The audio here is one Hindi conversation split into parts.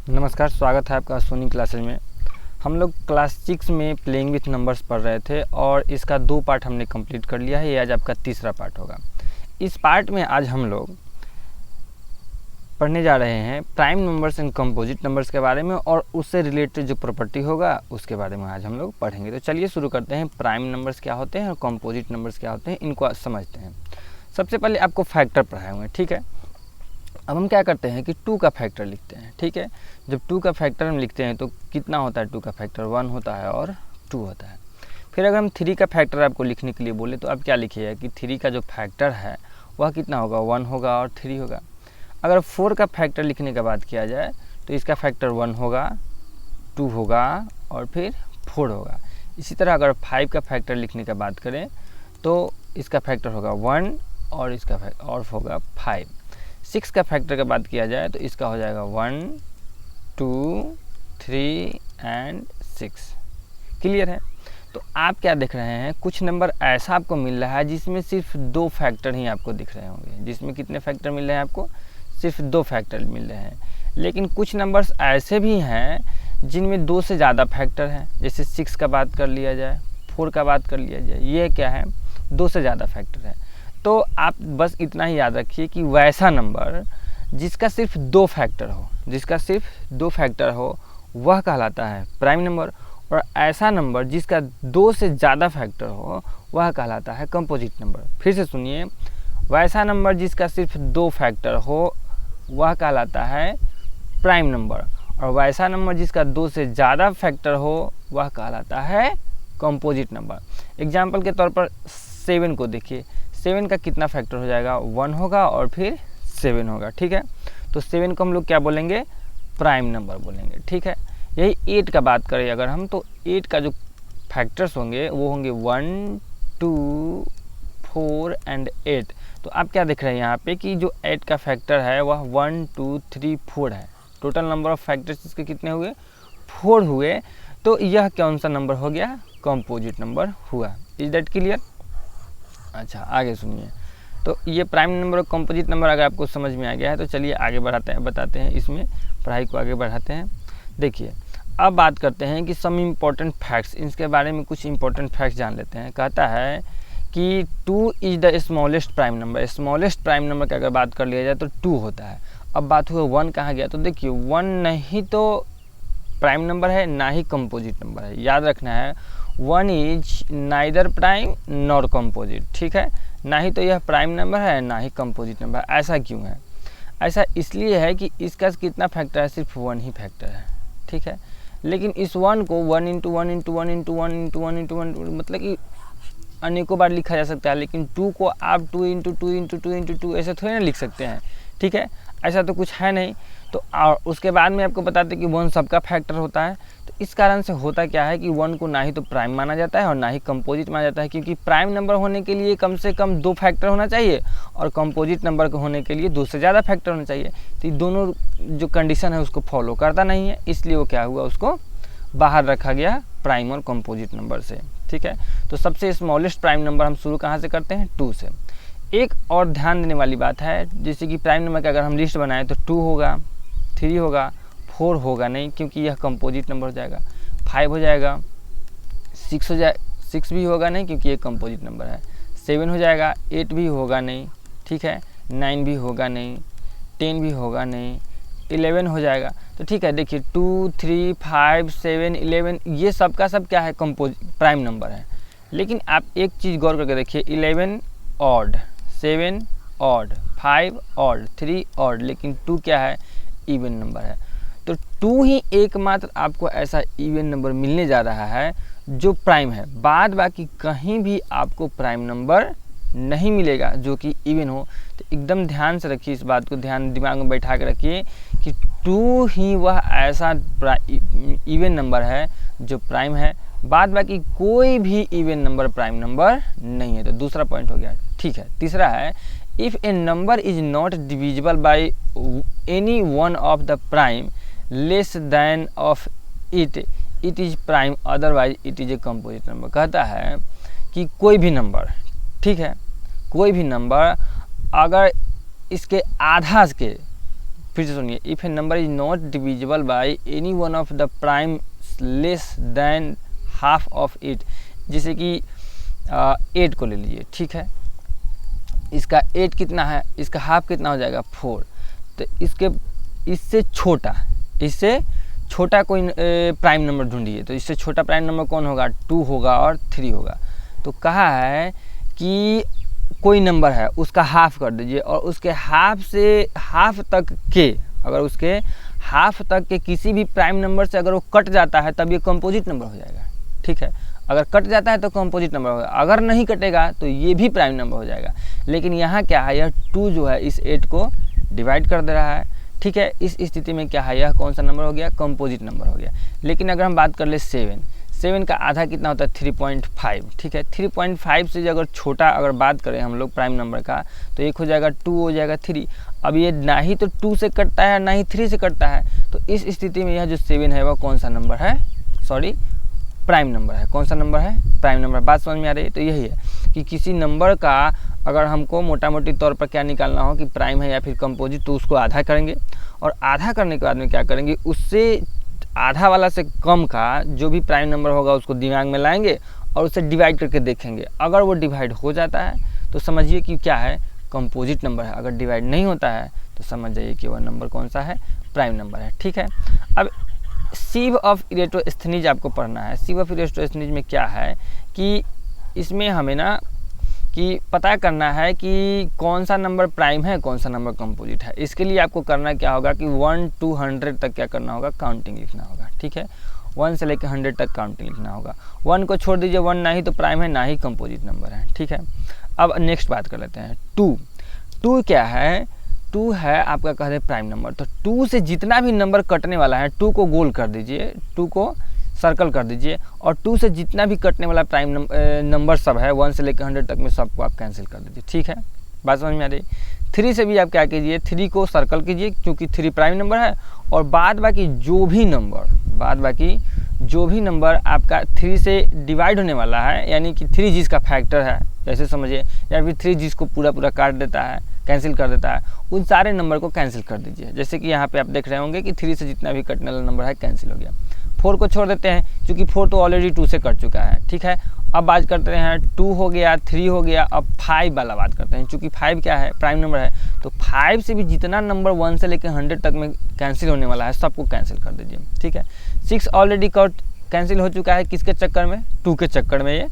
नमस्कार, स्वागत है आपका सोनी क्लासेज में। हम लोग क्लास 6 में प्लेइंग विथ नंबर्स पढ़ रहे थे और इसका 2 पार्ट हमने कंप्लीट कर लिया है। ये आज आपका तीसरा पार्ट होगा। इस पार्ट में आज हम लोग पढ़ने जा रहे हैं prime numbers and composite numbers के बारे में और उससे रिलेटेड जो प्रॉपर्टी होगा उसके बारे में आज हम लोग पढ़ेंगे। तो चलिए शुरू करते हैं। प्राइम नंबर्स क्या होते हैं और कंपोजिट नंबर्स क्या होते हैं, इनको समझते हैं। सबसे पहले आपको फैक्टर पढ़ाए हुए हैं, ठीक है। अब हम क्या करते हैं कि 2 का फैक्टर लिखते हैं, ठीक है। जब 2 का फैक्टर हम लिखते हैं तो कितना होता है? 2 का फैक्टर 1 होता है और 2 होता है। फिर अगर हम 3 का फैक्टर आपको लिखने के लिए बोले तो आप क्या लिखिएगा कि 3 का जो फैक्टर है वह कितना होगा? 1 होगा और 3 होगा। अगर 4 का फैक्टर लिखने का बात किया जाए तो इसका फैक्टर 1 होगा, 2 होगा और फिर 4 होगा। इसी तरह अगर 5 का फैक्टर लिखने का बात करें तो इसका फैक्टर होगा 1 और इसका और होगा 5। 6 का फैक्टर का बात किया जाए तो इसका हो जाएगा 1, 2, 3 एंड 6। क्लियर है? तो आप क्या देख रहे हैं, कुछ नंबर ऐसा आपको मिल रहा है जिसमें सिर्फ 2 फैक्टर ही आपको दिख रहे होंगे। जिसमें कितने फैक्टर मिल रहे हैं आपको? सिर्फ 2 फैक्टर मिल रहे हैं। लेकिन कुछ नंबर्स ऐसे भी हैं जिनमें 2 से ज़्यादा फैक्टर हैं। जैसे 6 का बात कर लिया जाए, 4 का बात कर लिया जाए, ये क्या है? 2 से ज़्यादा फैक्टर है। तो आप बस इतना ही याद रखिए कि वैसा नंबर जिसका सिर्फ 2 फैक्टर हो, जिसका सिर्फ 2 फैक्टर हो वह कहलाता है प्राइम नंबर, और ऐसा नंबर जिसका 2 से ज़्यादा फैक्टर हो वह कहलाता है कंपोजिट नंबर। फिर से सुनिए, वैसा नंबर जिसका सिर्फ 2 फैक्टर हो वह कहलाता है प्राइम नंबर, और वैसा नंबर जिसका 2 से ज़्यादा फैक्टर हो वह कहलाता है कंपोजिट नंबर। एग्जाम्पल के तौर पर 7 को देखिए। 7 का कितना फैक्टर हो जाएगा? 1 होगा और फिर 7 होगा, ठीक है। तो 7 को हम लोग क्या बोलेंगे? प्राइम नंबर बोलेंगे, ठीक है। यही 8 का बात करें अगर हम, तो 8 का जो फैक्टर्स होंगे वो होंगे 1, 2, 4 एंड 8। तो आप क्या देख रहे हैं यहाँ पे कि जो 8 का फैक्टर है वह 1, 2, 3, 4 है। टोटल नंबर ऑफ फैक्टर्स इसके कितने हुए? 4 हुए। तो यह कौन सा नंबर हो गया? कंपोजिट नंबर हुआ। Is that clear? अच्छा, आगे सुनिए। तो ये प्राइम नंबर और कंपोजिट नंबर अगर आपको समझ में आ गया है तो चलिए आगे बताते हैं, इसमें पढ़ाई को आगे बढ़ाते हैं। देखिए, अब बात करते हैं कि सम इम्पोर्टेंट फैक्ट्स, इसके बारे में कुछ इंपॉर्टेंट फैक्ट्स जान लेते हैं। कहता है कि 2 is the smallest prime number. Smallest prime number की अगर बात कर लिया जाए तो 2 होता है। अब बात हुआ 1 कहाँ गया? तो देखिए 1 नहीं तो प्राइम नंबर है ना ही कंपोजिट नंबर है। याद रखना है 1 is neither prime nor composite, ठीक है। ना ही तो यह प्राइम नंबर है ना ही कंपोजिट नंबर। ऐसा क्यों है? ऐसा इसलिए है कि इसका कितना फैक्टर है? सिर्फ 1 ही फैक्टर है, ठीक है। लेकिन इस 1 को 1 into 1 into 1 into 1 into 1 into 1 मतलब कि अनेकों बार लिखा जा सकता है। लेकिन 2 को आप 2 इंटू 2 इंटू 2 इंटू 2 ऐसे थोड़ी ना लिख सकते हैं, ठीक है। ऐसा तो कुछ है नहीं। तो और उसके बाद में आपको बताते कि 1 सबका फैक्टर होता है। तो इस कारण से होता क्या है कि 1 को ना ही तो प्राइम माना जाता है और ना ही कंपोजिट माना जाता है, क्योंकि प्राइम नंबर होने के लिए कम से कम 2 फैक्टर होना चाहिए और कंपोजिट नंबर को होने के लिए 2 से ज़्यादा फैक्टर होना चाहिए। तो ये दोनों जो कंडीशन है उसको फॉलो करता नहीं है, इसलिए वो क्या हुआ, उसको बाहर रखा गया प्राइम और कंपोजिट नंबर से, ठीक है। तो सबसे स्मॉलेस्ट प्राइम नंबर हम शुरू कहाँ से करते हैं? 2 से। एक और ध्यान देने वाली बात है, जैसे कि प्राइम नंबर का अगर हम लिस्ट बनाएं तो 2 होगा, 3 होगा, 4 होगा नहीं क्योंकि यह कंपोजिट नंबर हो जाएगा, 5 हो जाएगा, 6 हो जाए, 6 भी होगा नहीं क्योंकि ये कंपोजिट नंबर है, 7 हो जाएगा, 8 भी होगा नहीं, ठीक है, 9 भी होगा नहीं, 10 भी होगा नहीं, 11 हो जाएगा। तो ठीक है, देखिए 2, 3, 5, 7, 11 ये सब का सब क्या है? प्राइम नंबर है। लेकिन आप एक चीज़ गौर करके देखिए, 11 ऑड, 7 ऑड, 5 ऑड, 3 ऑड, लेकिन 2 क्या है? इवन नंबर है। तो 2 ही एकमात्र आपको ऐसा इवन नंबर मिलने जा रहा है जो प्राइम है। बाद बाकी कहीं भी आपको प्राइम नंबर नहीं मिलेगा जो कि इवन हो। तो एकदम ध्यान से रखिए, इस बात को ध्यान दिमाग में बैठा के रखिए कि 2 ही वह ऐसा इवन नंबर है जो प्राइम है। बाद बाकी कोई भी इवन नंबर प्राइम नंबर नहीं है। तो दूसरा पॉइंट हो गया, ठीक है। तीसरा है, if A number is not divisible by any one of the prime less than of it is prime, otherwise it is a composite number. कहता है कि कोई भी नंबर, ठीक है, कोई भी नंबर अगर इसके आधा के फिर से सुनिए, if A number is not divisible by any one of the prime less than half of it, जैसे कि 8 को ले लीजिए, ठीक है, इसका 8 कितना है, इसका हाफ कितना हो जाएगा 4, तो इससे छोटा कोई प्राइम नंबर ढूंढिए, तो इससे छोटा प्राइम नंबर कौन होगा, 2 होगा और 3 होगा। तो कहा है कि कोई नंबर है उसका हाफ कर दीजिए और उसके हाफ तक के किसी भी प्राइम नंबर से अगर वो कट जाता है तब ये कंपोजिट नंबर हो जाएगा, ठीक है। अगर कट जाता है तो कंपोजिट नंबर होगा, अगर नहीं कटेगा तो ये भी प्राइम नंबर हो जाएगा। लेकिन यहाँ क्या है, यह 2 जो है इस 8 को डिवाइड कर दे रहा है, ठीक है। इस स्थिति में क्या है, यह कौन सा नंबर हो गया, कंपोजिट नंबर हो गया। लेकिन अगर हम बात कर ले 7 का आधा कितना होता है 3.5, ठीक है। 3.5 से अगर छोटा अगर बात करें हम लोग प्राइम नंबर का, तो एक हो जाएगा 2, हो जाएगा 3। अब ये ना ही तो 2 से कटता है ना ही 3 से कटता है, तो इस स्थिति में यह जो 7 है वह कौन सा नंबर है, सॉरी प्राइम नंबर है। कौन सा नंबर है, प्राइम नंबर। बात समझ में आ रही है। तो यही है कि किसी नंबर का अगर हमको मोटा मोटी तौर पर क्या निकालना हो कि प्राइम है या फिर कंपोजिट, तो उसको आधा करेंगे और आधा करने के बाद में क्या करेंगे, उससे आधा वाला से कम का जो भी प्राइम नंबर होगा उसको दिमाग में लाएंगे और उसे डिवाइड करके देखेंगे। अगर वो डिवाइड हो जाता है तो समझिए कि क्या है, कंपोजिट नंबर है। अगर डिवाइड नहीं होता है तो समझ जाइए कि वह नंबर कौन सा है, प्राइम नंबर है, ठीक है। अब सीव ऑफ इरेटोस्थनीज आपको पढ़ना है। सीव ऑफ इरेटोस्थनीज में क्या है कि इसमें हमें ना कि पता करना है कि कौन सा नंबर प्राइम है, कौन सा नंबर कंपोजिट है। इसके लिए आपको करना क्या होगा कि 1 to 100 तक क्या करना होगा, काउंटिंग लिखना होगा, ठीक है। 1 से लेकर 100 तक काउंटिंग लिखना होगा। 1 को छोड़ दीजिए, 1 ना ही तो प्राइम है ना ही कंपोजिट नंबर है, ठीक है। अब नेक्स्ट बात कर लेते हैं 2 क्या है, 2 है आपका कहते हैं प्राइम नंबर। तो 2 से जितना भी नंबर कटने वाला है 2 को गोल कर दीजिए, 2 को सर्कल कर दीजिए और 2 से जितना भी कटने वाला प्राइम नंबर सब है 1 से लेकर 100 तक में सबको आप कैंसिल कर दीजिए, ठीक है। बात समझ में आ रही। 3 से भी आप क्या कीजिए, 3 को सर्कल कीजिए क्योंकि 3 प्राइम नंबर है और बाद बाकी जो भी नंबर आपका 3 से डिवाइड होने वाला है, यानी कि 3 जिसका फैक्टर है, जैसे समझिए, या फिर 3 जिसको पूरा काट देता है, कैंसिल कर देता है, उन सारे नंबर को कैंसिल कर दीजिए। जैसे कि यहाँ पे आप देख रहे होंगे कि 3 से जितना भी कटने वाला नंबर है कैंसिल हो गया। 4 को छोड़ देते हैं क्योंकि 4 तो ऑलरेडी 2 से कट चुका है, ठीक है। अब बात करते हैं 2 हो गया, 3 हो गया, अब 5 वाला बात करते हैं। क्योंकि 5 क्या है, प्राइम नंबर है, तो 5 से भी जितना नंबर 1 से लेकर 100 तक में कैंसिल होने वाला है सबको कैंसिल कर दीजिए, ठीक है। 6 ऑलरेडी कैंसिल हो चुका है, किसके चक्कर में, 2 के चक्कर में ये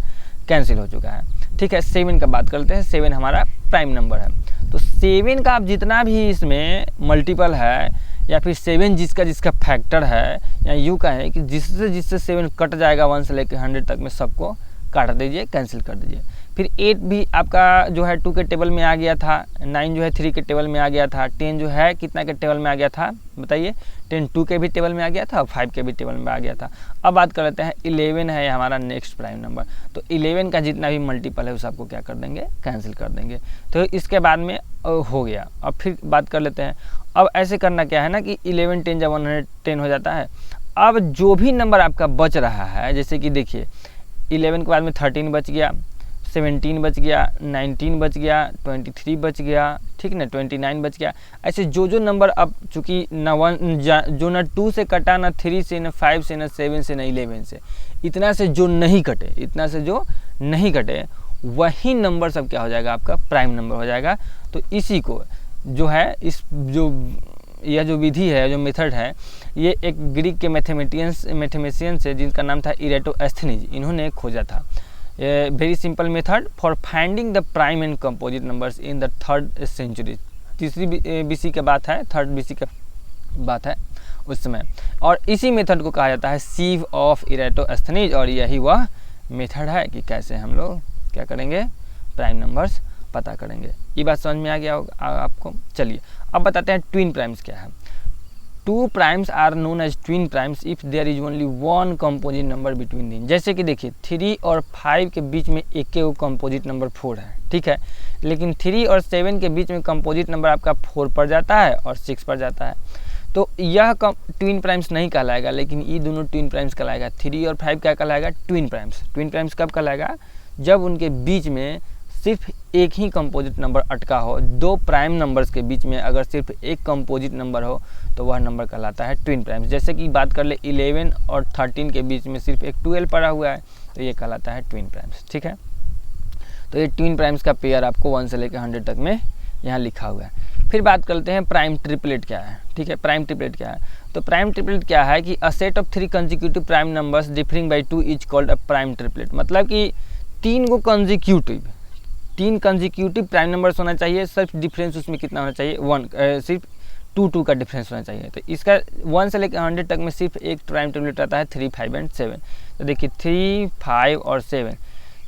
कैंसिल हो चुका है, ठीक है। 7 का बात करते हैं। 7 हमारा प्राइम नंबर है, तो 7 का आप जितना भी इसमें मल्टीपल है या फिर 7 जिसका फैक्टर है, या यूँ कहें कि जिससे 7 कट जाएगा 1 से लेकर 100 तक में सबको काट दीजिए, कैंसिल कर दीजिए। फिर 8 भी आपका जो है 2 के टेबल में आ गया था, 9 जो है 3 के टेबल में आ गया था, 10 जो है कितना के टेबल में आ गया था बताइए, 10 2 के भी टेबल में आ गया था, 5 के भी टेबल में आ गया था। अब बात कर लेते हैं 11 है हमारा नेक्स्ट प्राइम नंबर। तो 11 का जितना भी मल्टीपल है उस आपको क्या कर देंगे, कैंसिल कर देंगे। तो इसके बाद में हो गया। अब फिर बात कर लेते हैं, अब ऐसे करना क्या है ना कि 11 10 जब 110 हो जाता है। अब जो भी नंबर आपका बच रहा है, जैसे कि देखिए 11 के बाद में 13 बच गया, 17 बच गया, 19 बच गया, 23 बच गया, ठीक ना, 29 बच गया। ऐसे जो नंबर अब चूँकि जो ना 2 से कटा, ना 3 से, ना 5 से, ना 7 से, ना 11 से, इतना से जो नहीं कटे वही नंबर सब क्या हो जाएगा, आपका प्राइम नंबर हो जाएगा। तो इसी को जो है यह जो विधि है, जो मेथड है, ये एक ग्रीक के मैथमेटिशियन से जिनका नाम था इरेटोस्थनीज, इन्होंने खोजा था। Very simple method for finding the prime and composite numbers in the 3rd century. 3 BC की बात है, 3rd BC की बात है उस समय। और इसी मेथड को कहा जाता है सीव ऑफ इरेटोस्थनीज, और यही वह मेथड है कि कैसे हम लोग क्या करेंगे, प्राइम नंबर्स पता करेंगे। ये बात समझ में आ गया होगा आपको। चलिए अब बताते हैं ट्विन प्राइम्स क्या है। 2 primes are known as twin primes if there is only 1 composite number between them. जैसे कि देखिए 3 और 5 के बीच में एक कंपोजिट नंबर 4 है, ठीक है। लेकिन 3 और 7 के बीच में कंपोजिट नंबर आपका 4 पड़ जाता है और 6 पड़ जाता है। तो यह ट्विन प्राइम्स नहीं कहलाएगा, लेकिन ये दोनों ट्विन प्राइम्स कहलाएगा। 3 और 5 क्या कहलाएगा, ट्विन प्राइम्स। ट्विन प्राइम्स कब कहलाएगा, जब उनके बीच में सिर्फ एक ही कंपोजिट नंबर अटका हो, दो प्राइम नंबर्स के बीच में अगर सिर्फ एक कंपोजिट नंबर हो तो वह नंबर कहलाता है ट्विन प्राइम्स। जैसे कि बात कर ले 11 और 13 के बीच में सिर्फ एक 12 पड़ा हुआ है तो ये कहलाता है ट्विन प्राइम्स। ठीक है, तो ये ट्विन प्राइम्स का पेयर आपको 1 से लेकर 100 तक में यहाँ लिखा हुआ है। फिर बात करते हैं प्राइम ट्रिपलेट क्या है। ठीक है, प्राइम ट्रिपलेट क्या है, तो प्राइम ट्रिपलेट क्या है कि a set of 3 consecutive prime numbers differing by 2 is called a prime triplet. मतलब कि 3 को कंसेक्यूटिव 3 कंसेक्यूटिव प्राइम नंबर्स होना चाहिए, सिर्फ डिफरेंस उसमें कितना होना चाहिए 1, सिर्फ 2 का डिफरेंस होना चाहिए। तो इसका 1 से लेकर 100 तक में सिर्फ एक प्राइम ट्रिपलेट आता है 3, 5 एंड 7। तो देखिए 3, 5 और 7,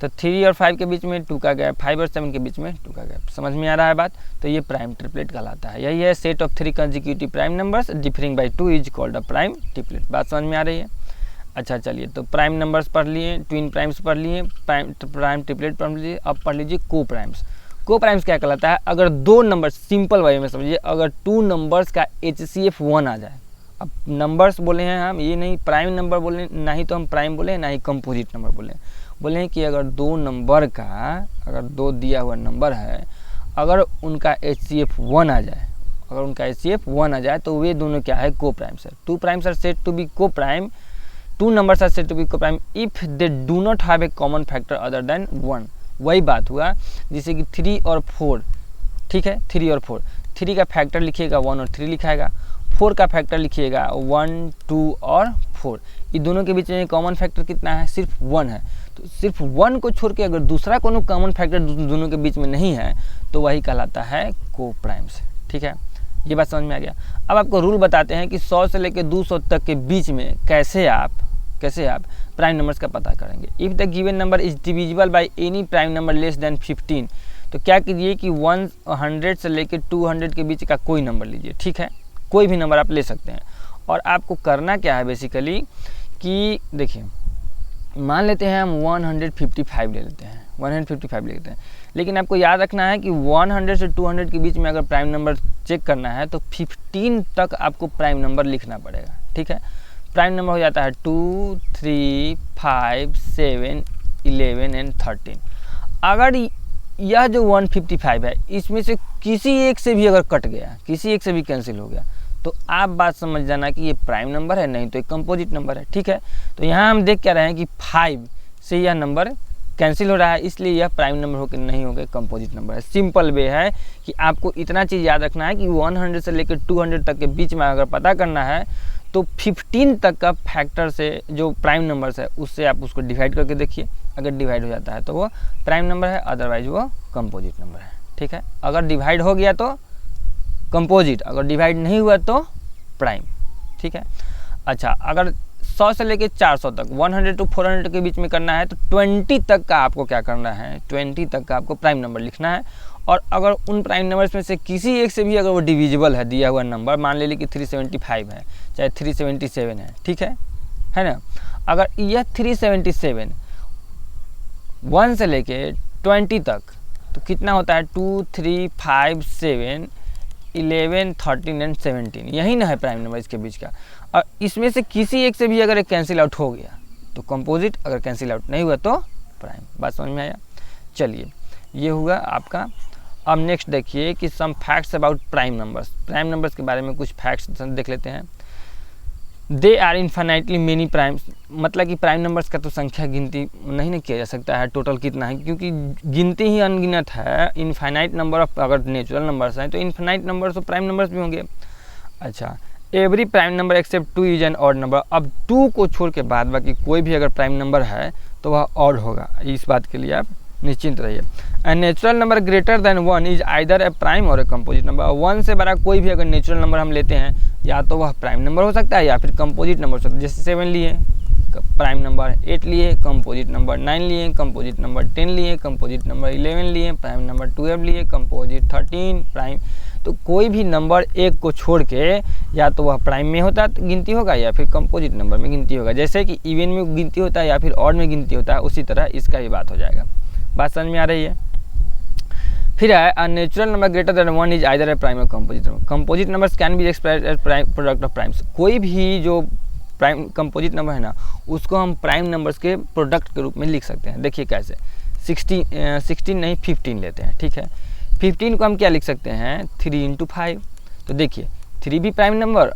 तो 3 और 5 के बीच में 2 का गैप, 5 और 7 के बीच में 2 का गैप। समझ में आ रहा है बात, तो ये प्राइम ट्रिपलेट कहलाता है। यही है set of 3 consecutive prime numbers differing by 2 is called a prime triplet. बात समझ में आ रही है। अच्छा चलिए, तो प्राइम नंबर्स पढ़ लिए, ट्विन प्राइम्स पढ़ लिए, प्राइम ट्रिपलेट पढ़ लीजिए। अब पढ़ लीजिए को प्राइम्स। को प्राइम्स क्या कहलाता है, अगर 2 नंबर, सिंपल वे में समझिए, अगर 2 नंबर्स का HCF 1 आ जाए। अब नंबर्स बोले हैं हम, ये नहीं प्राइम नंबर बोले, ना ही तो हम प्राइम बोले ना ही कंपोजिट नंबर बोले हैं कि अगर 2 नंबर का, अगर 2 दिया हुआ नंबर है, अगर उनका HCF 1 आ जाए, अगर उनका HCF 1 आ जाए तो वे दोनों क्या है, को प्राइम्स है। 2 primes are said to be coprime, 2 numbers are said to be co-prime if they do not have a common factor other than 1। वही बात हुआ जैसे कि 3 और 4। ठीक है, 3 और 4, 3 का फैक्टर लिखिएगा 1 और 3 लिखाएगा, 4 का फैक्टर लिखिएगा 1, 2 और 4। ये दोनों के बीच में कॉमन फैक्टर कितना है, सिर्फ 1 है। तो सिर्फ 1 को छोड़ के अगर दूसरा कोनो कॉमन फैक्टर दोनों के बीच में नहीं है तो वही कहलाता है को प्राइम्स। ठीक है, ये बात समझ में आ गया। अब आपको रूल बताते हैं कि 100 से लेकर 200 तक के बीच में कैसे आप प्राइम नंबर्स का पता करेंगे। If the given number is divisible by any prime number less than 15, तो क्या कीजिए कि 100 से लेकर 200 के बीच का कोई नंबर लीजिए। ठीक है, कोई भी नंबर आप ले सकते हैं। और आपको करना क्या है बेसिकली कि देखिए, मान लेते हैं हम 155 ले लेते हैं, 155 ले लेते हैं, लेकिन आपको याद रखना है कि 100 से 200 के बीच में अगर प्राइम नंबर चेक करना है तो 15 तक आपको प्राइम नंबर लिखना पड़ेगा। ठीक है, प्राइम नंबर हो जाता है 2, 3, 5, 7, 11 एंड 13। अगर यह जो 155 है इसमें से किसी एक से भी अगर कट गया, किसी एक से भी कैंसिल हो गया, तो आप बात समझ जाना कि ये प्राइम नंबर है, नहीं तो एक कंपोजिट नंबर है। ठीक है, तो यहाँ हम देख क्या रहे हैं कि 5 से यह नंबर कैंसिल हो रहा है, इसलिए यह प्राइम नंबर होकर नहीं होगा, कंपोजिट नंबर है। सिंपल वे है कि आपको इतना चीज़ याद रखना है कि 100 से लेकर 200 तक के बीच में अगर पता करना है तो 15 तक का फैक्टर से जो प्राइम नंबर्स है उससे आप उसको डिवाइड करके देखिए। अगर डिवाइड हो जाता है तो वो प्राइम नंबर है, अदरवाइज वो कंपोजिट नंबर है। ठीक है, अगर डिवाइड हो गया तो कंपोजिट, अगर डिवाइड नहीं हुआ तो प्राइम। ठीक है, अच्छा अगर 100 से लेके 400 तक 100 to 400 के बीच में करना है तो 20 तक का आपको क्या करना है, 20 तक का आपको प्राइम नंबर लिखना है। और अगर उन प्राइम नंबर्स में से किसी एक से भी अगर वो डिविजिबल है, दिया हुआ नंबर मान ले कि 375 है चाहे 377 है, ठीक है ना, अगर यह 377 1 से लेके 20 तक तो कितना होता है 2, 3, 5, 7, 11, 13 एंड 17, यही ना है प्राइम नंबर इसके बीच का। और इसमें से किसी एक से भी अगर एक कैंसिल आउट हो गया तो कंपोजिट, अगर कैंसिल आउट नहीं हुआ तो प्राइम। बात समझ में आया। चलिए ये हुआ आपका। अब नेक्स्ट देखिए कि some facts about prime numbers. Prime numbers के बारे में कुछ फैक्ट्स देख लेते हैं। They are infinitely many primes, मतलब कि प्राइम नंबर्स का तो संख्या गिनती नहीं ना किया जा सकता है टोटल कितना है, क्योंकि गिनती ही अनगिनत है। इन्फाइनाइट नंबर ऑफ अगर नेचुरल नंबर्स हैं तो इन्फाइनाइट नंबर्स तो प्राइम नंबर्स भी होंगे। अच्छा, every prime number except 2 is an odd number. अब 2 को छोड़ के बाद बाकी कोई भी अगर प्राइम नंबर है तो वह ऑड होगा, इस बात के लिए आप निश्चिंत रहिए। And natural number greater than 1 is either a prime और ए कंपोजिट नंबर। 1 से बड़ा कोई भी अगर नेचुरल नंबर हम लेते हैं या तो वह प्राइम नंबर हो सकता है या फिर कंपोजिट नंबर हो सकता है। जैसे 7 लिए प्राइम नंबर, 8 लिए कंपोजिट नंबर, 9 लिए कंपोजिट नंबर, 10 लिए कंपोजिट नंबर, 11 लिए प्राइम नंबर, 12 लिए कंपोजिट, 13 प्राइम। तो कोई भी नंबर एक को छोड़ के या तो वह प्राइम में होता गिनती होगा या फिर कंपोजिट नंबर में गिनती होगा। जैसे कि इवन में गिनती होता है या फिर ऑड में गिनती होता है, उसी तरह इसका भी बात हो जाएगा। बात समझ में आ रही है। फिर है a natural number greater than 1 is either a prime or composite number. Composite numbers can be expressed as product of primes. कोई भी जो प्राइम कंपोजिट नंबर है ना उसको हम प्राइम नंबर्स के प्रोडक्ट के रूप में लिख सकते हैं। देखिए कैसे, 16 नहीं 15 लेते हैं, ठीक है। 15 को हम क्या लिख सकते हैं, 3 इंटू 5। तो देखिए 3 भी प्राइम नंबर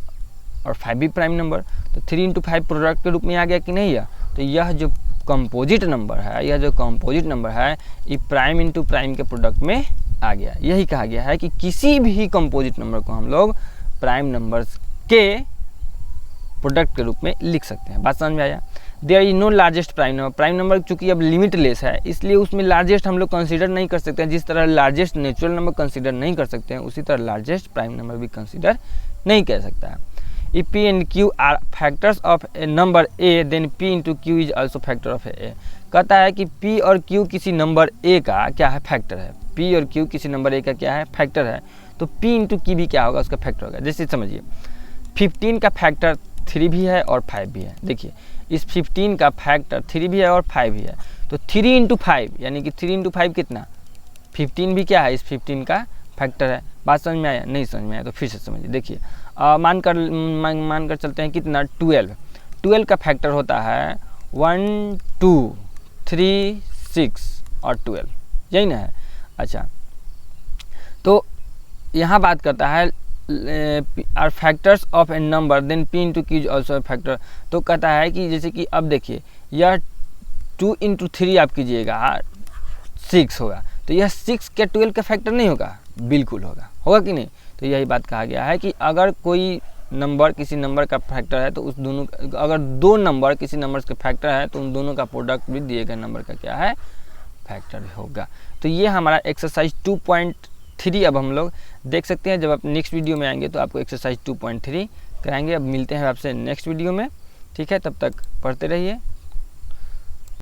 और 5 भी प्राइम नंबर, तो 3 इंटू 5 प्रोडक्ट के रूप में आ गया कि नहीं है। तो यह जो कंपोजिट नंबर है, ये प्राइम इंटू प्राइम के प्रोडक्ट में आ गया। यही कहा गया है कि किसी भी कंपोजिट नंबर को हम लोग प्राइम नंबर्स के प्रोडक्ट के रूप में लिख सकते हैं। बात समझ में आया। There is no largest prime number. Prime number चूंकि अब लिमिटलेस है, इसलिए उसमें लार्जेस्ट हम लोग कंसीडर नहीं कर सकते हैं। जिस तरह लार्जेस्ट नेचुरल नंबर कंसीडर नहीं कर सकते हैं, उसी तरह लार्जेस्ट प्राइम नंबर भी कंसीडर नहीं कर सकता है। If P and Q are factors of a number A, then P into Q is also factor of A। कहता है कि P और Q किसी नंबर A का क्या है, फैक्टर है। P और Q किसी नंबर A का क्या है, फैक्टर है। तो P इंटू Q भी क्या होगा, उसका फैक्टर होगा। जैसे समझिए 15 का फैक्टर 3 भी है और 5 भी है। देखिए इस 15 का फैक्टर 3 भी है और 5 भी है, तो 3 इंटू 5 यानी कि 3 इंटू 5 कितना, 15 भी क्या है, इस 15 का फैक्टर है। बात समझ में आया, नहीं समझ में आया तो फिर से समझिए। देखिए मान कर चलते हैं कितना, 12 का फैक्टर होता है 1 2 3 6 और 12, यही ना है। अच्छा तो यहाँ बात करता है are factors of a number then P into Q is also factor. तो कहता है कि जैसे कि अब देखिए यह 2 इंटू 3 आप कीजिएगा 6 होगा, तो यह 6 के 12 का फैक्टर नहीं होगा, बिल्कुल होगा कि नहीं। तो यही बात कहा गया है कि अगर कोई नंबर किसी नंबर का फैक्टर है तो उस दोनों, अगर दो नंबर किसी नंबर के फैक्टर है तो उन दोनों का प्रोडक्ट भी दिए गए नंबर का क्या है, फैक्टर होगा। तो ये हमारा एक्सरसाइज 2.3 अब हम लोग देख सकते हैं। जब आप नेक्स्ट वीडियो में आएंगे तो आपको एक्सरसाइज 2.3 कराएंगे। अब मिलते हैं आपसे नेक्स्ट वीडियो में, ठीक है। तब तक पढ़ते रहिए।